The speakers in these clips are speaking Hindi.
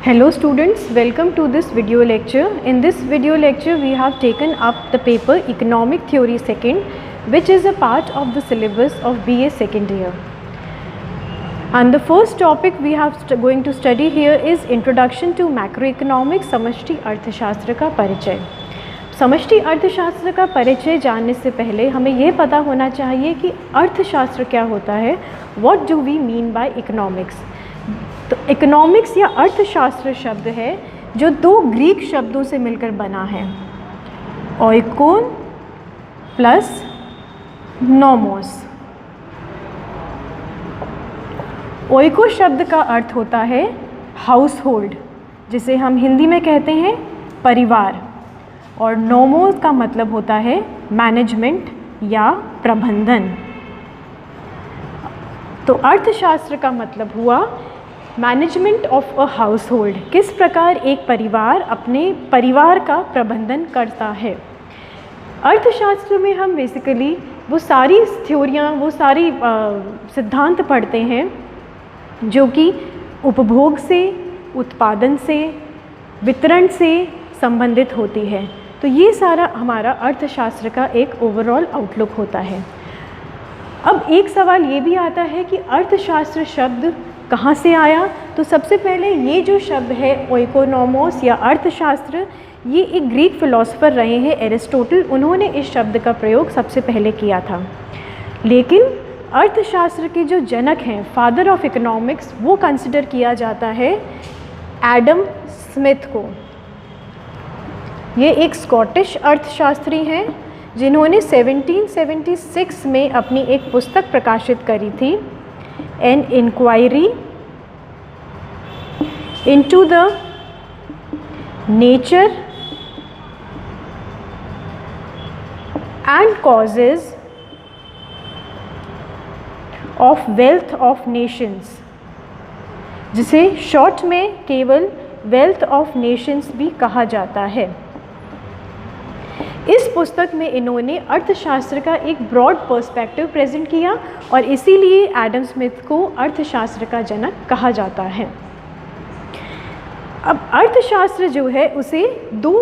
Hello students, welcome to this video lecture. In this video lecture we have taken up the paper Economic Theory Second, which is a part of the syllabus of BA second year. And the first topic we have going to study here is Introduction to Macroeconomics, समष्टि अर्थशास्त्र का परिचय. समष्टि अर्थशास्त्र का परिचय जानने से पहले हमें यह पता होना चाहिए कि अर्थशास्त्र क्या होता है. What do we mean by economics? तो इकोनॉमिक्स या अर्थशास्त्र शब्द है जो दो ग्रीक शब्दों से मिलकर बना है, ओइकोन प्लस नोमोस. ओइको शब्द का अर्थ होता है हाउस होल्ड, जिसे हम हिंदी में कहते हैं परिवार, और नोमोस का मतलब होता है मैनेजमेंट या प्रबंधन. तो अर्थशास्त्र का मतलब हुआ management of a house hold, किस प्रकार एक परिवार अपने परिवार का प्रबंधन करता है. अर्थशास्त्र में हम बेसिकली वो सारी थ्योरियाँ, वो सारी सिद्धांत पढ़ते हैं जो कि उपभोग से, उत्पादन से, वितरण से संबंधित होती है. तो ये सारा हमारा अर्थशास्त्र का एक ओवरऑल आउटलुक होता है. अब एक सवाल ये भी आता है कि अर्थशास्त्र शब्द कहाँ से आया. तो सबसे पहले ये जो शब्द है ओइकोनोमोस या अर्थशास्त्र, ये एक ग्रीक फिलोसोफर रहे हैं एरिस्टोटल. उन्होंने इस शब्द का प्रयोग सबसे पहले किया था. लेकिन अर्थशास्त्र के जो जनक हैं, फादर ऑफ इकोनॉमिक्स, वो कंसिडर किया जाता है एडम स्मिथ को. ये एक स्कॉटिश अर्थशास्त्री हैं जिन्होंने 1776 में अपनी एक पुस्तक प्रकाशित करी थी, An Inquiry into the Nature and Causes of Wealth of Nations, जिसे शॉर्ट में केवल वेल्थ ऑफ नेशंस भी कहा जाता है. इस पुस्तक में इन्होंने अर्थशास्त्र का एक ब्रॉड पर्सपेक्टिव प्रेजेंट किया और इसीलिए एडम स्मिथ को अर्थशास्त्र का जनक कहा जाता है. अब अर्थशास्त्र जो है उसे दो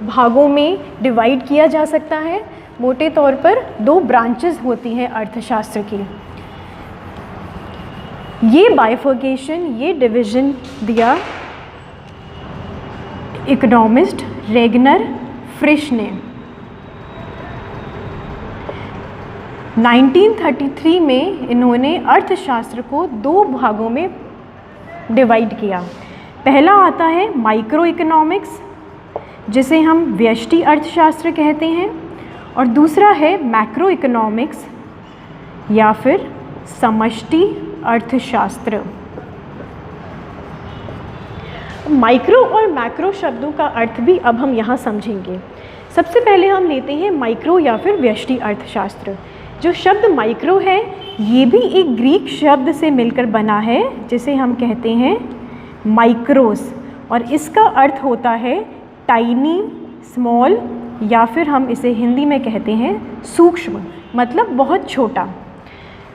भागों में डिवाइड किया जा सकता है. मोटे तौर पर दो ब्रांचेस होती हैं अर्थशास्त्र की. ये बाइफर्केशन, ये डिवीज़न दिया इकोनॉमिस्ट रेगनर फ्रिश ने 1933 में. इन्होंने अर्थशास्त्र को दो भागों में डिवाइड किया. पहला आता है माइक्रो इकोनॉमिक्स, जिसे हम व्यष्टि अर्थशास्त्र कहते हैं, और दूसरा है मैक्रो इकोनॉमिक्स या फिर समष्टि अर्थशास्त्र. माइक्रो और मैक्रो शब्दों का अर्थ भी अब हम यहाँ समझेंगे. सबसे पहले हम लेते हैं माइक्रो या फिर व्यष्टि अर्थशास्त्र. जो शब्द माइक्रो है ये भी एक ग्रीक शब्द से मिलकर बना है, जिसे हम कहते हैं माइक्रोस, और इसका अर्थ होता है टाइनी, स्मॉल, या फिर हम इसे हिंदी में कहते हैं सूक्ष्म, मतलब बहुत छोटा.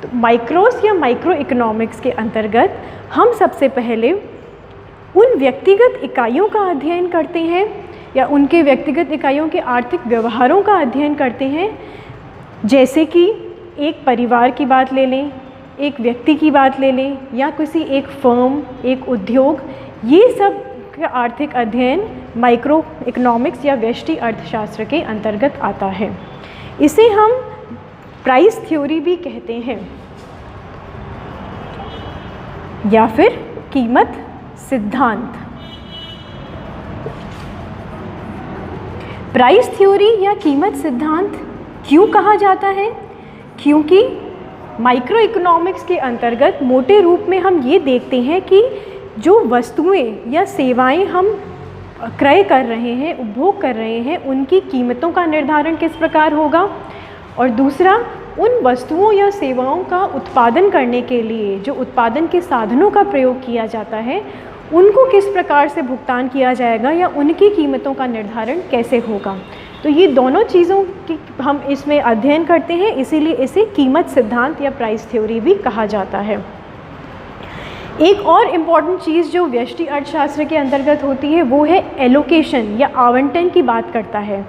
तो माइक्रोस या माइक्रो इकोनॉमिक्स के अंतर्गत हम सबसे पहले उन व्यक्तिगत इकाइयों का अध्ययन करते हैं या उनके व्यक्तिगत इकाइयों के आर्थिक व्यवहारों का अध्ययन करते हैं. जैसे कि एक परिवार की बात ले लें, एक व्यक्ति की बात ले लें, या किसी एक फर्म, एक उद्योग, ये सब का आर्थिक अध्ययन माइक्रो इकोनॉमिक्स या व्यष्टि अर्थशास्त्र के अंतर्गत आता है. इसे हम प्राइस थ्योरी भी कहते हैं या फिर कीमत सिद्धांत. प्राइस थ्योरी या कीमत सिद्धांत क्यों कहा जाता है? क्योंकि माइक्रो इकोनॉमिक्स के अंतर्गत मोटे रूप में हम ये देखते हैं कि जो वस्तुएं या सेवाएं हम क्रय कर रहे हैं, उपभोग कर रहे हैं, उनकी कीमतों का निर्धारण किस प्रकार होगा, और दूसरा उन वस्तुओं या सेवाओं का उत्पादन करने के लिए जो उत्पादन के साधनों का प्रयोग किया जाता है, उनको किस प्रकार से भुगतान किया जाएगा या उनकी कीमतों का निर्धारण कैसे होगा. तो ये दोनों चीज़ों की हम इसमें अध्ययन करते हैं, इसीलिए इसे कीमत सिद्धांत या प्राइस थ्योरी भी कहा जाता है. एक और इम्पॉर्टेंट चीज़ जो व्यष्टि अर्थशास्त्र के अंतर्गत होती है वो है एलोकेशन या आवंटन की बात करता है।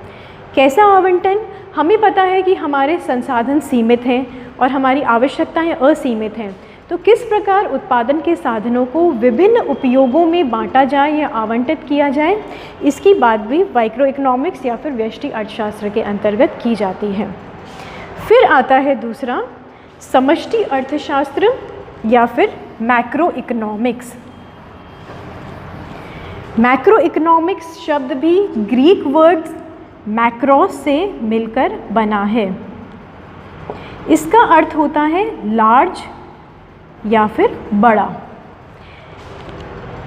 कैसा आवंटन? हमें पता है कि हमारे संसाधन सीमित हैं और हमारी आवश्यकताएं असीमित हैं, तो किस प्रकार उत्पादन के साधनों को विभिन्न उपयोगों में बांटा जाए या आवंटित किया जाए, इसकी बात भी माइक्रो इकोनॉमिक्स या फिर व्यष्टि अर्थशास्त्र के अंतर्गत की जाती है। फिर आता है दूसरा समष्टि अर्थशास्त्र या फिर मैक्रो इकोनॉमिक्स। मैक्रो इकोनॉमिक्स शब्द भी ग्रीक वर्ड मैक्रोस से मिलकर बना है। इसका अर्थ होता है लार्ज या फिर बड़ा।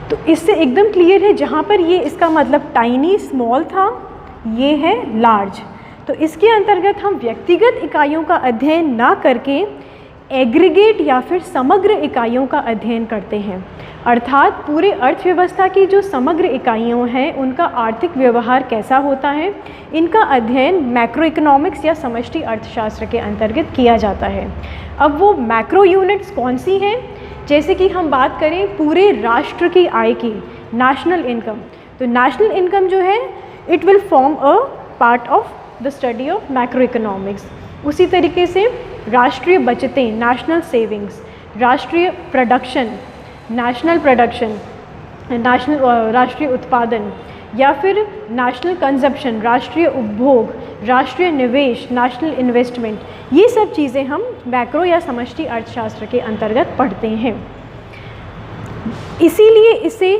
तो इससे एकदम क्लियर है, जहाँ पर ये इसका मतलब टाइनी स्मॉल था, ये है लार्ज। तो इसके अंतर्गत हम व्यक्तिगत इकाइयों का अध्ययन ना करके एग्रीगेट या फिर समग्र इकाइयों का अध्ययन करते हैं, अर्थात पूरे अर्थव्यवस्था की जो समग्र इकाइयों हैं उनका आर्थिक व्यवहार कैसा होता है, इनका अध्ययन मैक्रो इकोनॉमिक्स या समष्टि अर्थशास्त्र के अंतर्गत किया जाता है। अब वो मैक्रो यूनिट्स कौन सी हैं? जैसे कि हम बात करें पूरे राष्ट्र की आय की, नेशनल इनकम, तो नेशनल इनकम जो है it will form a part of the study of macro economics. उसी तरीके से राष्ट्रीय बचतें, नेशनल सेविंग्स, राष्ट्रीय प्रोडक्शन, नेशनल प्रोडक्शन, राष्ट्रीय उत्पादन, या फिर नेशनल कंजप्शन, राष्ट्रीय उपभोग, राष्ट्रीय निवेश, नेशनल इन्वेस्टमेंट, ये सब चीज़ें हम मैक्रो या समष्टि अर्थशास्त्र के अंतर्गत पढ़ते हैं। इसीलिए इसे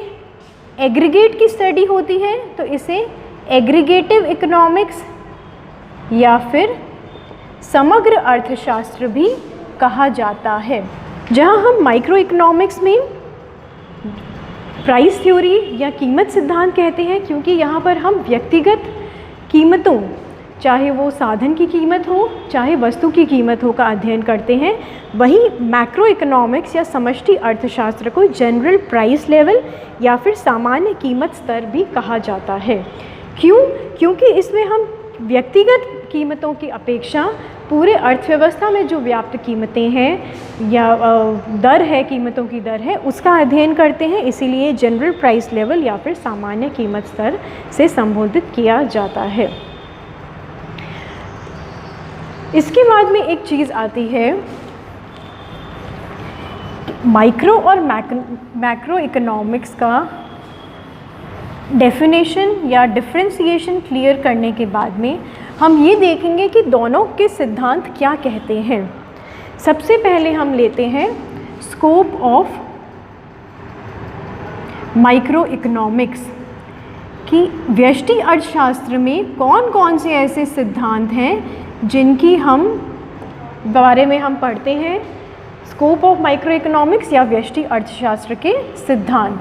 एग्रीगेट की स्टडी होती है, तो इसे एग्रीगेटिव इकोनॉमिक्स या फिर समग्र अर्थशास्त्र भी कहा जाता है। जहाँ हम माइक्रो इकोनॉमिक्स में प्राइस थ्योरी या कीमत सिद्धांत कहते हैं, क्योंकि यहाँ पर हम व्यक्तिगत कीमतों, चाहे वो साधन की कीमत हो चाहे वस्तु की कीमत हो, का अध्ययन करते हैं। वहीं मैक्रो इकोनॉमिक्स या समष्टि अर्थशास्त्र को जनरल प्राइस लेवल या फिर सामान्य कीमत स्तर भी कहा जाता है। क्यों? क्योंकि इसमें हम व्यक्तिगत कीमतों की अपेक्षा पूरे अर्थव्यवस्था में जो व्याप्त कीमतें हैं या दर है, कीमतों की दर है, उसका अध्ययन करते हैं। इसीलिए जनरल प्राइस लेवल या फिर सामान्य कीमत स्तर से संबोधित किया जाता है। इसके बाद में एक चीज़ आती है, माइक्रो और मैक्रो इकोनॉमिक्स का डेफिनेशन या डिफ्रेंसिएशन क्लियर करने के बाद में हम ये देखेंगे कि दोनों के सिद्धांत क्या कहते हैं। सबसे पहले हम लेते हैं स्कोप ऑफ माइक्रो इकोनॉमिक्स कि व्यष्टि अर्थशास्त्र में कौन कौन से ऐसे सिद्धांत हैं जिनकी बारे में हम पढ़ते हैं। स्कोप ऑफ माइक्रो इकोनॉमिक्स या व्यष्टि अर्थशास्त्र के सिद्धांत,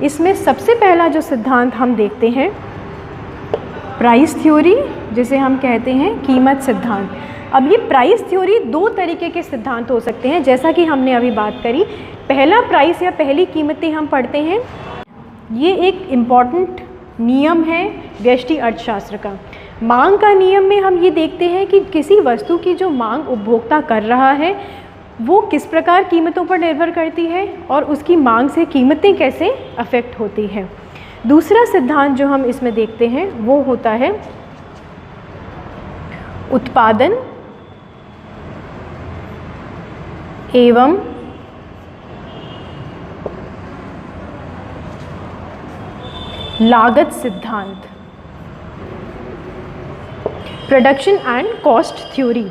इसमें सबसे पहला जो सिद्धांत हम देखते हैं प्राइस थ्योरी, जिसे हम कहते हैं कीमत सिद्धांत। अब ये प्राइस थ्योरी दो तरीके के सिद्धांत हो सकते हैं, जैसा कि हमने अभी बात करी। पहला प्राइस या पहली कीमतें हम पढ़ते हैं, ये एक इम्पॉर्टेंट नियम है व्यष्टि अर्थशास्त्र का। मांग का नियम में हम ये देखते हैं कि किसी वस्तु की जो मांग उपभोक्ता कर रहा है वो किस प्रकार कीमतों पर निर्भर करती है और उसकी मांग से कीमतें कैसे अफेक्ट होती हैं। दूसरा सिद्धांत जो हम इसमें देखते हैं वो होता है उत्पादन एवं लागत सिद्धांत, production and cost theory.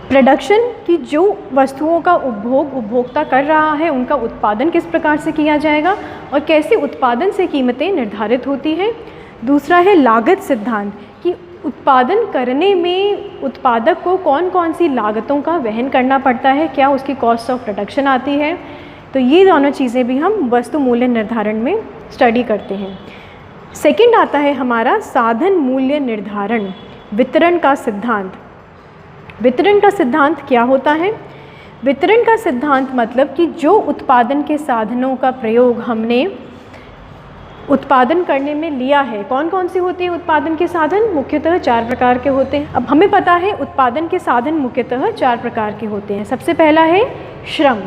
Production की जो वस्तुओं का उपभोग उपभोक्ता कर रहा है उनका उत्पादन किस प्रकार से किया जाएगा और कैसे उत्पादन से कीमतें निर्धारित होती हैं। दूसरा है लागत सिद्धांत कि उत्पादन करने में उत्पादक को कौन कौन सी लागतों का वहन करना पड़ता है, क्या उसकी कॉस्ट ऑफ प्रोडक्शन आती है। तो ये दोनों चीज़ें भी हम वस्तु मूल्य निर्धारण में स्टडी करते हैं। सेकंड आता है हमारा साधन मूल्य निर्धारण, वितरण का सिद्धांत। वितरण का सिद्धांत क्या होता है? वितरण का सिद्धांत मतलब कि जो उत्पादन के साधनों का प्रयोग हमने उत्पादन करने में लिया है, कौन कौन से होते हैं उत्पादन के साधन? मुख्यतः 4 प्रकार के होते हैं। अब हमें पता है उत्पादन के साधन मुख्यतः 4 प्रकार के होते हैं। सबसे पहला है श्रम,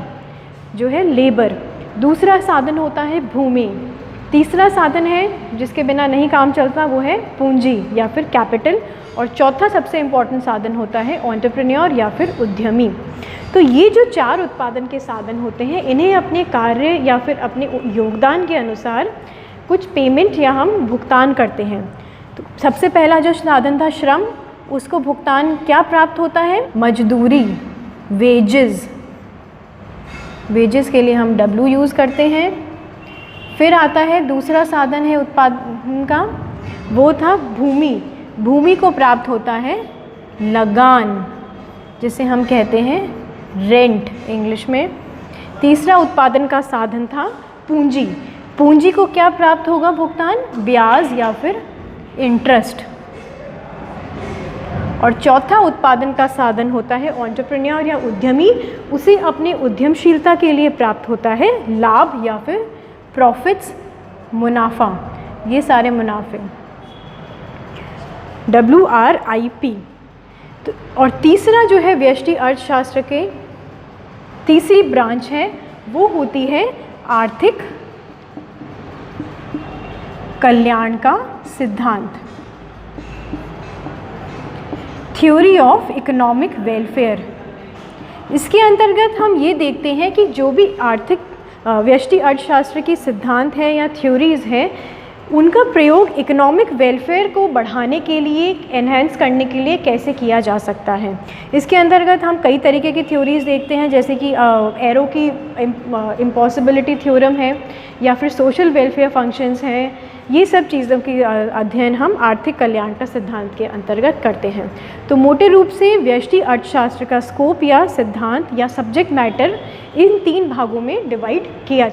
जो है लेबर। दूसरा साधन होता है भूमि। तीसरा साधन है जिसके बिना नहीं काम चलता, वो है पूंजी या फिर कैपिटल। और चौथा सबसे इम्पॉर्टेंट साधन होता है एंटरप्रेन्योर या फिर उद्यमी। तो ये जो 4 उत्पादन के साधन होते हैं, इन्हें अपने कार्य या फिर अपने योगदान के अनुसार कुछ पेमेंट या हम भुगतान करते हैं। तो सबसे पहला जो साधन था श्रम, उसको भुगतान क्या प्राप्त होता है? मजदूरी, वेजेस। वेजेस के लिए हम W यूज़ करते हैं। फिर आता है दूसरा साधन है उत्पादन का, वो था भूमि। भूमि को प्राप्त होता है लगान, जिसे हम कहते हैं रेंट इंग्लिश में। तीसरा उत्पादन का साधन था पूंजी। पूंजी को क्या प्राप्त होगा भुगतान? ब्याज या फिर इंटरेस्ट। और चौथा उत्पादन का साधन होता है एंटरप्रेन्योर या उद्यमी। उसे अपने उद्यमशीलता के लिए प्राप्त होता है लाभ या फिर प्रॉफिट्स, मुनाफा। ये सारे मुनाफे WRIP। तो और तीसरा जो है व्यष्टि अर्थशास्त्र के तीसरी ब्रांच है, वो होती है आर्थिक कल्याण का सिद्धांत, थ्योरी ऑफ इकोनॉमिक वेलफेयर। इसके अंतर्गत हम ये देखते हैं कि जो भी आर्थिक व्यष्टि अर्थशास्त्र की सिद्धांत है या थ्योरीज़ है, उनका प्रयोग इकोनॉमिक वेलफेयर को बढ़ाने के लिए, एनहेंस करने के लिए कैसे किया जा सकता है। इसके अंतर्गत हम कई तरीके की थ्योरीज़ देखते हैं, जैसे कि एरो की इम्पॉसिबिलिटी थ्योरम है या फिर सोशल वेलफेयर फंक्शंस हैं। ये सब चीज़ों की अध्ययन हम आर्थिक कल्याण का सिद्धांत के अंतर्गत करते हैं। तो मोटे रूप से व्यष्टि अर्थशास्त्र का स्कोप या सिद्धांत या सब्जेक्ट मैटर इन 3 भागों में डिवाइड किया